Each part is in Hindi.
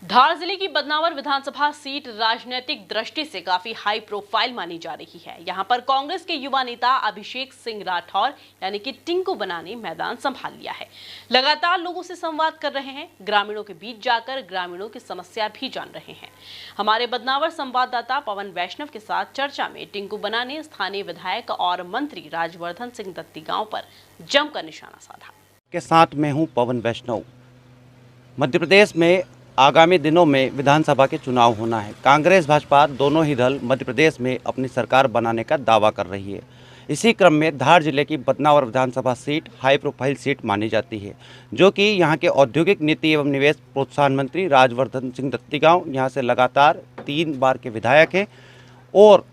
धार जिले की बदनावर विधानसभा सीट राजनीतिक दृष्टि से काफी हाई प्रोफाइल मानी जा रही है। यहां पर कांग्रेस के युवा नेता अभिषेक सिंह राठौर यानी कि टिंकू बना ने मैदान संभाल लिया है। लगातार लोगों से संवाद कर रहे हैं, ग्रामीणों के बीच जाकर ग्रामीणों की समस्या भी जान रहे हैं। हमारे बदनावर संवाददाता पवन वैष्णव के साथ चर्चा में टिंकू बना ने स्थानीय विधायक और मंत्री राजवर्धन सिंह दत्तीगांव पर जमकर निशाना साधा। के साथ मैं हूं पवन वैष्णव। मध्य प्रदेश में आगामी दिनों में विधानसभा के चुनाव होना है। कांग्रेस भाजपा दोनों ही दल मध्य प्रदेश में अपनी सरकार बनाने का दावा कर रही है। इसी क्रम में धार जिले की बदनावर विधानसभा सीट हाई प्रोफाइल सीट मानी जाती है, जो कि यहां के औद्योगिक नीति एवं निवेश प्रोत्साहन मंत्री राजवर्धन सिंह दत्तीगांव यहां से लगातार 3 बार के विधायक हैं और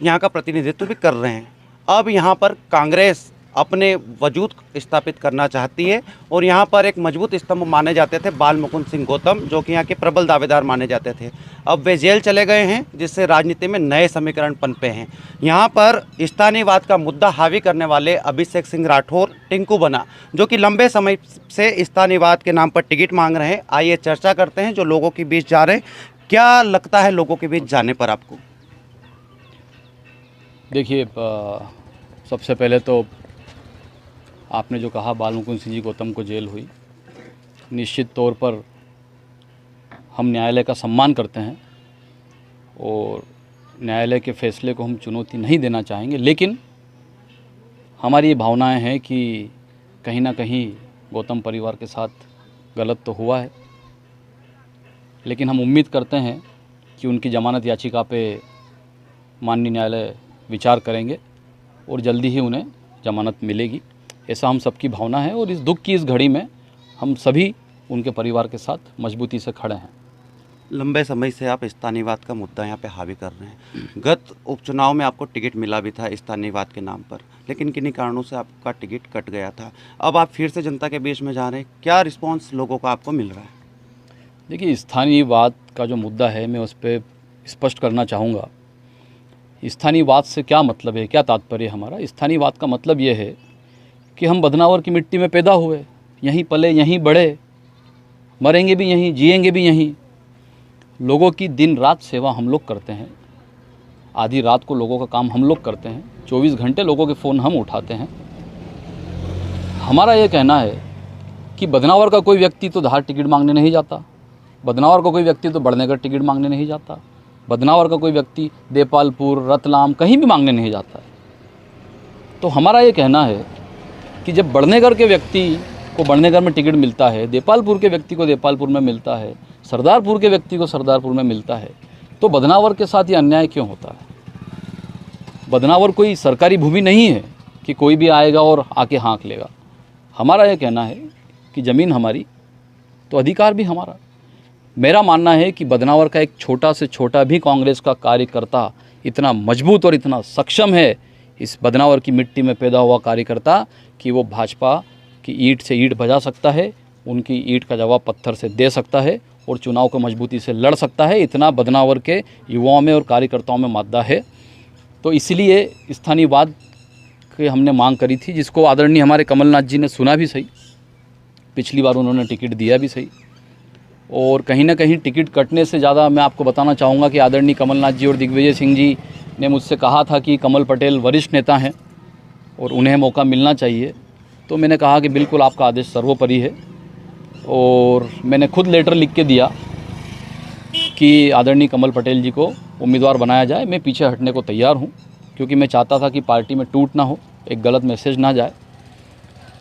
यहां का प्रतिनिधित्व भी कर रहे हैं। अब यहां पर कांग्रेस अपने वजूद स्थापित करना चाहती है और यहाँ पर एक मजबूत स्तंभ माने जाते थे बाल मुकुंद सिंह गौतम, जो कि यहाँ के प्रबल दावेदार माने जाते थे। अब वे जेल चले गए हैं, जिससे राजनीति में नए समीकरण पनपे हैं। यहाँ पर स्थानीयवाद का मुद्दा हावी करने वाले अभिषेक सिंह राठौर टिंकू बना, जो कि लंबे समय से स्थानीयवाद के नाम पर टिकट मांग रहे हैं। आइए चर्चा करते हैं जो लोगों के बीच जा रहे हैं। क्या लगता है लोगों के बीच जाने पर आपको? देखिए, सबसे पहले तो आपने जो कहा बाल मुकुंद सिंह जी गौतम को जेल हुई, निश्चित तौर पर हम न्यायालय का सम्मान करते हैं और न्यायालय के फैसले को हम चुनौती नहीं देना चाहेंगे, लेकिन हमारी ये भावनाएं हैं कि कहीं ना कहीं गौतम परिवार के साथ गलत तो हुआ है, लेकिन हम उम्मीद करते हैं कि उनकी जमानत याचिका पे माननीय न्यायालय विचार करेंगे और जल्दी ही उन्हें जमानत मिलेगी। ऐसा हम सबकी भावना है और इस दुख की इस घड़ी में हम सभी उनके परिवार के साथ मजबूती से खड़े हैं। लंबे समय से आप स्थानीयवाद का मुद्दा यहाँ पे हावी कर रहे हैं। गत उपचुनाव में आपको टिकट मिला भी था स्थानीयवाद के नाम पर, लेकिन किन्हीं कारणों से आपका टिकट कट गया था। अब आप फिर से जनता के बीच में जा रहे हैं, क्या रिस्पांस लोगों का आपको मिल रहा है? देखिए, स्थानीयवाद का जो मुद्दा है मैं उस पर स्पष्ट करना चाहूँगा। स्थानीयवाद से क्या मतलब है, क्या तात्पर्य हमारा? स्थानीयवाद का मतलब ये है कि हम बदनावर की मिट्टी में पैदा हुए, यहीं पले, यहीं बढ़े, मरेंगे भी यहीं, जिएंगे भी यहीं। लोगों की दिन रात सेवा हम लोग करते हैं, आधी रात को लोगों का काम हम लोग करते हैं, 24 घंटे लोगों के फ़ोन हम उठाते हैं। हमारा ये कहना है कि बदनावर का कोई व्यक्ति तो धार टिकट मांगने नहीं जाता, बदनावर का कोई व्यक्ति तो बड़नगर टिकट मांगने नहीं जाता, बदनावर का कोई व्यक्ति देपालपुर, रतलाम कहीं भी मांगने नहीं जाता। तो हमारा ये कहना है कि जब बड़नगर के व्यक्ति को बड़नगर में टिकट मिलता है, देपालपुर के व्यक्ति को देपालपुर में मिलता है, सरदारपुर के व्यक्ति को सरदारपुर में मिलता है, तो बदनावर के साथ ये अन्याय क्यों होता है? बदनावर कोई सरकारी भूमि नहीं है कि कोई भी आएगा और आके हाँक लेगा। हमारा ये कहना है कि ज़मीन हमारी तो अधिकार भी हमारा। मेरा मानना है कि बदनावर का एक छोटा से छोटा भी कांग्रेस का कार्यकर्ता इतना मजबूत और इतना सक्षम है, इस बदनावर की मिट्टी में पैदा हुआ कार्यकर्ता, कि वो भाजपा की ईंट से ईंट बजा सकता है, उनकी ईंट का जवाब पत्थर से दे सकता है और चुनाव को मजबूती से लड़ सकता है। इतना बदनावर के युवाओं में और कार्यकर्ताओं में मादा है। तो इसलिए स्थानीयवाद की हमने मांग करी थी, जिसको आदरणीय हमारे कमलनाथ जी ने सुना भी सही, पिछली बार उन्होंने टिकट दिया भी सही। और कहीं ना कहीं टिकट कटने से ज़्यादा मैं आपको बताना चाहूँगा कि आदरणीय कमलनाथ जी और दिग्विजय सिंह जी ने मुझसे कहा था कि कमल पटेल वरिष्ठ नेता हैं और उन्हें मौका मिलना चाहिए। तो मैंने कहा कि बिल्कुल आपका आदेश सर्वोपरि है और मैंने खुद लेटर लिख के दिया कि आदरणीय कमल पटेल जी को उम्मीदवार बनाया जाए। मैं पीछे हटने को तैयार हूँ, क्योंकि मैं चाहता था कि पार्टी में टूट ना हो, एक गलत मैसेज ना जाए।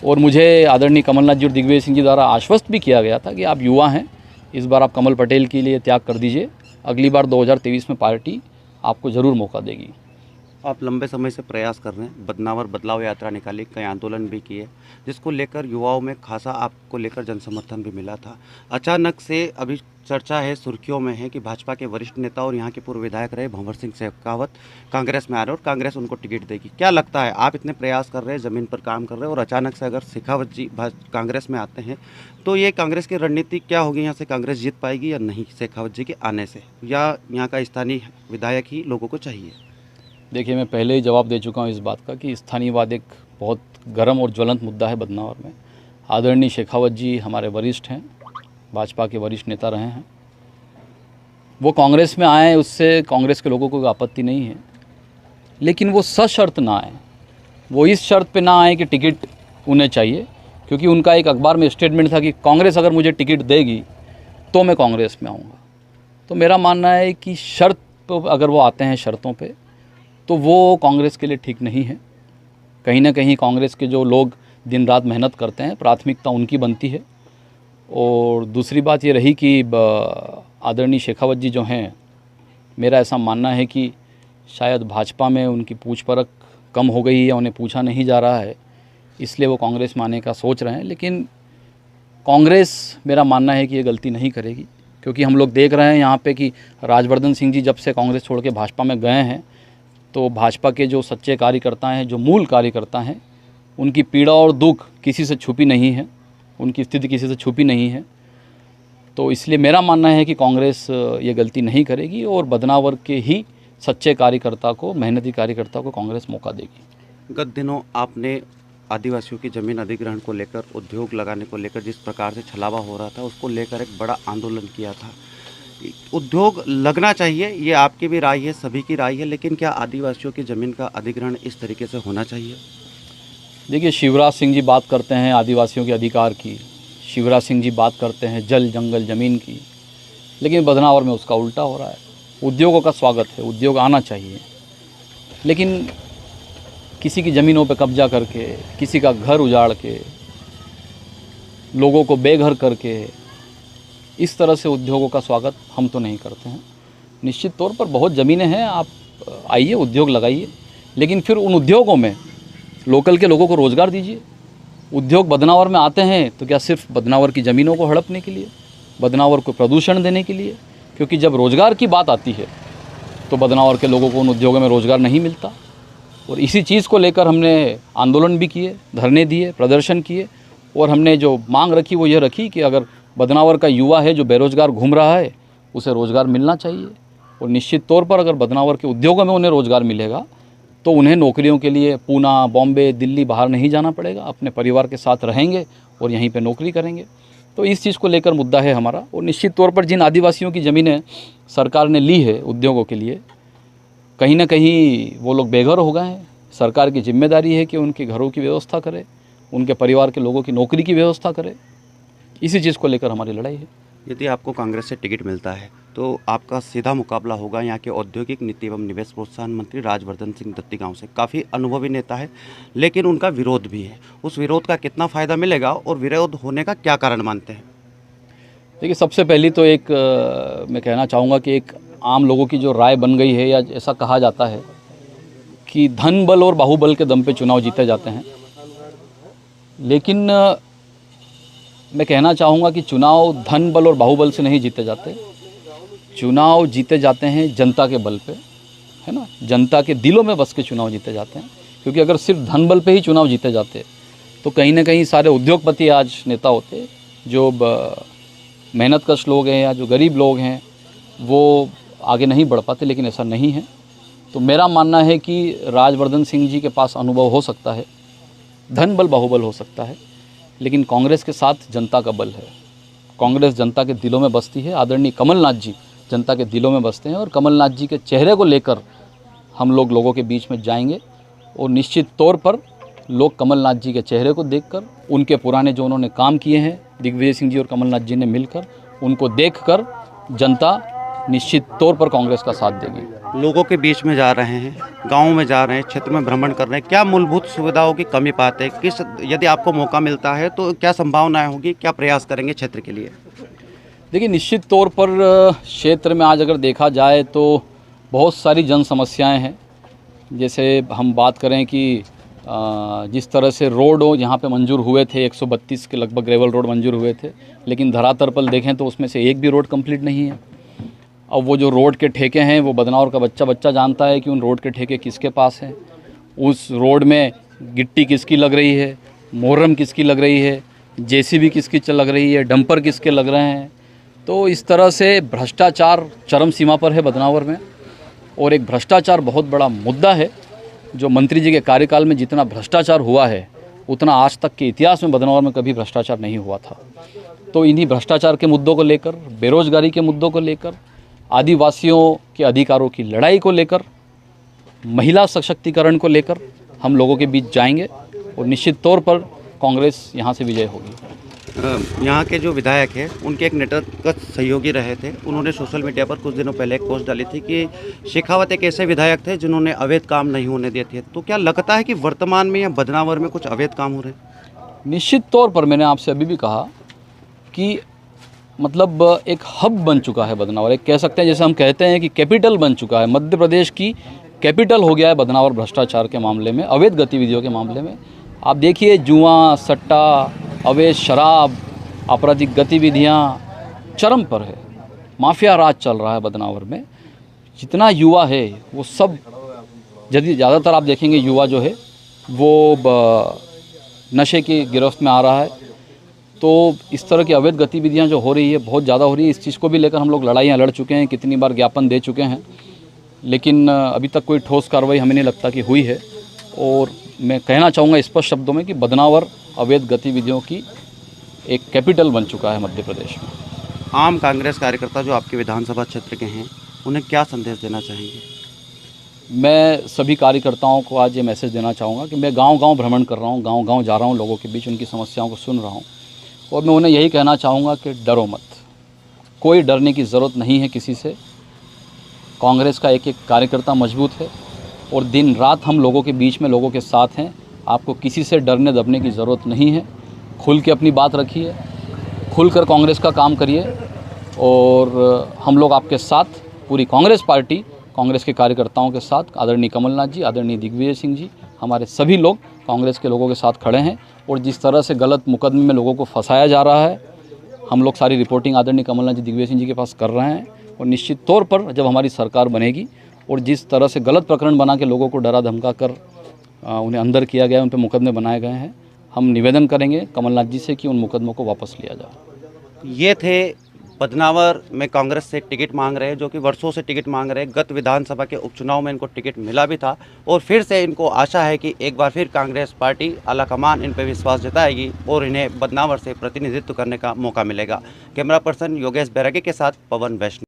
और मुझे आदरणीय कमलनाथ जी और दिग्विजय सिंह जी द्वारा आश्वस्त भी किया गया था कि आप युवा हैं, इस बार आप कमल पटेल के लिए त्याग कर दीजिए, अगली बार 2023 में पार्टी आपको ज़रूर मौका देगी। आप लंबे समय से प्रयास कर रहे हैं, बदनावर बदलाव यात्रा निकाली, कई आंदोलन भी किए, जिसको लेकर युवाओं में खासा आपको लेकर जनसमर्थन भी मिला था। अचानक से अभी चर्चा है, सुर्खियों में है कि भाजपा के वरिष्ठ नेता और यहाँ के पूर्व विधायक रहे भंवर सिंह शेखावत कांग्रेस में आ रहे हैं और कांग्रेस उनको टिकट देगी। क्या लगता है, आप इतने प्रयास कर रहे हैं, ज़मीन पर काम कर रहे हैं और अचानक से अगर शेखावत जी कांग्रेस में आते हैं तो ये कांग्रेस की रणनीति क्या होगी? यहाँ से कांग्रेस जीत पाएगी या नहीं शेखावत जी के आने से, या यहाँ का स्थानीय विधायक ही लोगों को चाहिए? देखिए, मैं पहले ही जवाब दे चुका हूँ इस बात का कि स्थानीयवाद एक बहुत गर्म और ज्वलंत मुद्दा है बदनावर में। आदरणीय शेखावत जी हमारे वरिष्ठ हैं, भाजपा के वरिष्ठ नेता रहे हैं वो कांग्रेस में आए, उससे कांग्रेस के लोगों को कोई आपत्ति नहीं है, लेकिन वो सशर्त ना आए। वो इस शर्त पे ना आए कि टिकट उन्हें चाहिए, क्योंकि उनका एक अखबार में स्टेटमेंट था कि कांग्रेस अगर मुझे टिकट देगी तो मैं कांग्रेस में आऊँगा। तो मेरा मानना है कि शर्त पर अगर वो आते हैं शर्तों पे, तो वो कांग्रेस के लिए ठीक नहीं है। कहीं ना कहीं कांग्रेस के जो लोग दिन रात मेहनत करते हैं, प्राथमिकता उनकी बनती है। और दूसरी बात ये रही कि आदरणीय शेखावत जी जो हैं, मेरा ऐसा मानना है कि शायद भाजपा में उनकी पूछ परख कम हो गई है, उन्हें पूछा नहीं जा रहा है, इसलिए वो कांग्रेस में आने का सोच रहे हैं। लेकिन कांग्रेस, मेरा मानना है कि ये गलती नहीं करेगी, क्योंकि हम लोग देख रहे हैं यहाँ पे कि राजवर्धन सिंह जी जब से कांग्रेस छोड़ के भाजपा में गए हैं, तो भाजपा के जो सच्चे कार्यकर्ता हैं, जो मूल कार्यकर्ता हैं, उनकी पीड़ा और दुख किसी से छुपी नहीं है, उनकी स्थिति किसी से छुपी नहीं है। तो इसलिए मेरा मानना है कि कांग्रेस ये गलती नहीं करेगी और बदनावर के ही सच्चे कार्यकर्ता को, मेहनती कार्यकर्ता को कांग्रेस मौका देगी। गत दिनों आपने आदिवासियों की ज़मीन अधिग्रहण को लेकर, उद्योग लगाने को लेकर जिस प्रकार से छलावा हो रहा था, उसको लेकर एक बड़ा आंदोलन किया था। उद्योग लगना चाहिए, ये आपकी भी राय है, सभी की राय है, लेकिन क्या आदिवासियों की ज़मीन का अधिग्रहण इस तरीके से होना चाहिए? देखिए, शिवराज सिंह जी बात करते हैं आदिवासियों के अधिकार की, शिवराज सिंह जी बात करते हैं जल जंगल ज़मीन की, लेकिन बदनावर में उसका उल्टा हो रहा है। उद्योगों का स्वागत है, उद्योग आना चाहिए, लेकिन किसी की ज़मीनों पर कब्जा करके, किसी का घर उजाड़ के, लोगों को बेघर करके, इस तरह से उद्योगों का स्वागत हम तो नहीं करते हैं। निश्चित तौर पर बहुत ज़मीनें हैं, आप आइए, उद्योग लगाइए, लेकिन फिर उन उद्योगों में लोकल के लोगों को रोज़गार दीजिए। उद्योग बदनावर में आते हैं तो क्या सिर्फ बदनावर की ज़मीनों को हड़पने के लिए, बदनावर को प्रदूषण देने के लिए? क्योंकि जब रोज़गार की बात आती है तो बदनावर के लोगों को उन उद्योगों में रोज़गार नहीं मिलता। और इसी चीज़ को लेकर हमने आंदोलन भी किए, धरने दिए, प्रदर्शन किए, और हमने जो मांग रखी वो ये रखी कि अगर बदनावर का युवा है जो बेरोज़गार घूम रहा है, उसे रोज़गार मिलना चाहिए। और निश्चित तौर पर अगर बदनावर के उद्योगों में उन्हें रोज़गार मिलेगा तो उन्हें नौकरियों के लिए पूना, बॉम्बे, दिल्ली बाहर नहीं जाना पड़ेगा, अपने परिवार के साथ रहेंगे और यहीं पे नौकरी करेंगे। तो इस चीज़ को लेकर मुद्दा है हमारा। और निश्चित तौर पर जिन आदिवासियों की ज़मीनें सरकार ने ली है उद्योगों के लिए, कहीं ना कहीं वो लोग बेघर हो गए हैं। सरकार की जिम्मेदारी है कि उनके घरों की व्यवस्था करे, उनके परिवार के लोगों की नौकरी की व्यवस्था करे। इसी चीज़ को लेकर हमारी लड़ाई है। यदि आपको कांग्रेस से टिकट मिलता है तो आपका सीधा मुकाबला होगा यहाँ के औद्योगिक नीति एवं निवेश प्रोत्साहन मंत्री राजवर्धन सिंह दत्तीगांव से। काफ़ी अनुभवी नेता है, लेकिन उनका विरोध भी है। उस विरोध का कितना फ़ायदा मिलेगा और विरोध होने का क्या कारण मानते हैं? देखिए, सबसे पहली तो एक मैं कहना चाहूँगा कि एक आम लोगों की जो राय बन गई है, या ऐसा कहा जाता है कि धन बल और बाहुबल के दम पे चुनाव जीते जाते हैं। लेकिन मैं कहना चाहूँगा कि चुनाव धन बल और बाहुबल से नहीं जीते जाते, चुनाव जीते जाते हैं जनता के बल पे, है ना। जनता के दिलों में बस के चुनाव जीते जाते हैं। क्योंकि अगर सिर्फ धन बल पे ही चुनाव जीते जाते तो कहीं ना कहीं सारे उद्योगपति आज नेता होते, जो मेहनतकश लोग हैं या जो गरीब लोग हैं वो आगे नहीं बढ़ पाते। लेकिन ऐसा नहीं है। तो मेरा मानना है कि राजवर्धन सिंह जी के पास अनुभव हो सकता है, धन बल बाहुबल हो सकता है, लेकिन कांग्रेस के साथ जनता का बल है। कांग्रेस जनता के दिलों में बसती है। आदरणीय कमलनाथ जी जनता के दिलों में बसते हैं, और कमलनाथ जी के चेहरे को लेकर हम लोग लोगों के बीच में जाएंगे। और निश्चित तौर पर लोग कमलनाथ जी के चेहरे को देखकर, उनके पुराने जो उन्होंने काम किए हैं दिग्विजय सिंह जी और कमलनाथ जी ने मिलकर, उनको देखकर जनता निश्चित तौर पर कांग्रेस का साथ देगी। लोगों के बीच में जा रहे हैं, गाँव में जा रहे हैं, क्षेत्र में भ्रमण कर रहे हैं, क्या मूलभूत सुविधाओं की कमी पाते हैं? किस, यदि आपको मौका मिलता है तो क्या संभावनाएं होगी, क्या प्रयास करेंगे क्षेत्र के लिए? देखिए, निश्चित तौर पर क्षेत्र में आज अगर देखा जाए तो बहुत सारी जन समस्याएं हैं। जैसे हम बात करें कि जिस तरह से रोड यहाँ पे मंजूर हुए थे, 132 के लगभग ग्रेवल रोड मंजूर हुए थे, लेकिन धरातल पर देखें तो उसमें से एक भी रोड कंप्लीट नहीं है। अब वो जो रोड के ठेके हैं, वो बदनावर का बच्चा जानता है कि उन रोड के ठेके किसके पास हैं, उस रोड में गिट्टी किसकी लग रही है, मोहर्रम किसकी लग रही है, जेसीबी किसकी लग रही है, डंपर किसके लग रहे हैं। तो इस तरह से भ्रष्टाचार चरम सीमा पर है बदनावर में। और एक भ्रष्टाचार बहुत बड़ा मुद्दा है, जो मंत्री जी के कार्यकाल में जितना भ्रष्टाचार हुआ है उतना आज तक के इतिहास में बदनावर में कभी भ्रष्टाचार नहीं हुआ था। तो इन्हीं भ्रष्टाचार के मुद्दों को लेकर, बेरोजगारी के मुद्दों को लेकर, आदिवासियों के अधिकारों की लड़ाई को लेकर, महिला सशक्तिकरण को लेकर हम लोगों के बीच जाएंगे और निश्चित तौर पर कांग्रेस यहाँ से विजय होगी। यहाँ के जो विधायक हैं उनके एक नेतृत्व सहयोगी रहे थे, उन्होंने सोशल मीडिया पर कुछ दिनों पहले एक पोस्ट डाली थी कि शेखावत एक ऐसे विधायक थे जिन्होंने अवैध काम नहीं होने दिए थे। तो क्या लगता है कि वर्तमान में या बदनावर में कुछ अवैध काम हो रहे हैं? निश्चित तौर पर मैंने आपसे अभी भी कहा कि मतलब एक हब बन चुका है बदनावर, एक कह सकते हैं जैसे हम कहते हैं कि कैपिटल बन चुका है, मध्य प्रदेश की कैपिटल हो गया है बदनावर भ्रष्टाचार के मामले में, अवैध गतिविधियों के मामले में। आप देखिए जुआ, सट्टा, अवैध शराब, आपराधिक गतिविधियां चरम पर है, माफिया राज चल रहा है बदनावर में। जितना युवा है वो सब, यदि ज़्यादातर आप देखेंगे युवा जो है वो नशे की गिरफ्त में आ रहा है। तो इस तरह की अवैध गतिविधियां जो हो रही है बहुत ज़्यादा हो रही है। इस चीज़ को भी लेकर हम लोग लड़ाइयाँ लड़ चुके हैं, कितनी बार ज्ञापन दे चुके हैं, लेकिन अभी तक कोई ठोस कार्रवाई हमें नहीं लगता कि हुई है। और मैं कहना चाहूँगा स्पष्ट शब्दों में कि बदनावर अवैध गतिविधियों की एक कैपिटल बन चुका है मध्य प्रदेश में। आम कांग्रेस कार्यकर्ता जो आपके विधानसभा क्षेत्र के हैं, उन्हें क्या संदेश देना चाहेंगे? मैं सभी कार्यकर्ताओं को आज ये मैसेज देना चाहूँगा कि मैं गांव-गांव भ्रमण कर रहा हूँ, गांव-गांव जा रहा हूँ, लोगों के बीच उनकी समस्याओं को सुन रहा हूँ और मैं उन्हें यही कहना चाहूँगा कि डरो मत, कोई डरने की ज़रूरत नहीं है किसी से। कांग्रेस का एक एक कार्यकर्ता मजबूत है और दिन रात हम लोगों के बीच में, लोगों के साथ हैं। आपको किसी से डरने दबने की ज़रूरत नहीं है। खुल के अपनी बात रखिए, खुलकर कांग्रेस का काम करिए और हम लोग आपके साथ, पूरी कांग्रेस पार्टी कांग्रेस के कार्यकर्ताओं के साथ, आदरणीय कमलनाथ जी, आदरणीय दिग्विजय सिंह जी, हमारे सभी लोग कांग्रेस के लोगों के साथ खड़े हैं। और जिस तरह से गलत मुकदमे में लोगों को फंसाया जा रहा है, हम लोग सारी रिपोर्टिंग आदरणीय कमलनाथ जी, दिग्विजय सिंह जी के पास कर रहे हैं। और निश्चित तौर पर जब हमारी सरकार बनेगी और जिस तरह से गलत प्रकरण बना के लोगों को डरा धमका कर उन्हें अंदर किया गया, उन पर मुकदमे बनाए गए हैं, हम निवेदन करेंगे कमलनाथ जी से कि उन मुकदमों को वापस लिया जाए। ये थे बदनावर में कांग्रेस से टिकट मांग रहे हैं, जो कि वर्षों से टिकट मांग रहे हैं। गत विधानसभा के उपचुनाव में इनको टिकट मिला भी था और फिर से इनको आशा है कि एक बार फिर कांग्रेस पार्टी आलाकमान इन पर विश्वास जताएगी और इन्हें बदनावर से प्रतिनिधित्व करने का मौका मिलेगा। कैमरा पर्सन योगेश बैरागी के साथ पवन वैष्णव।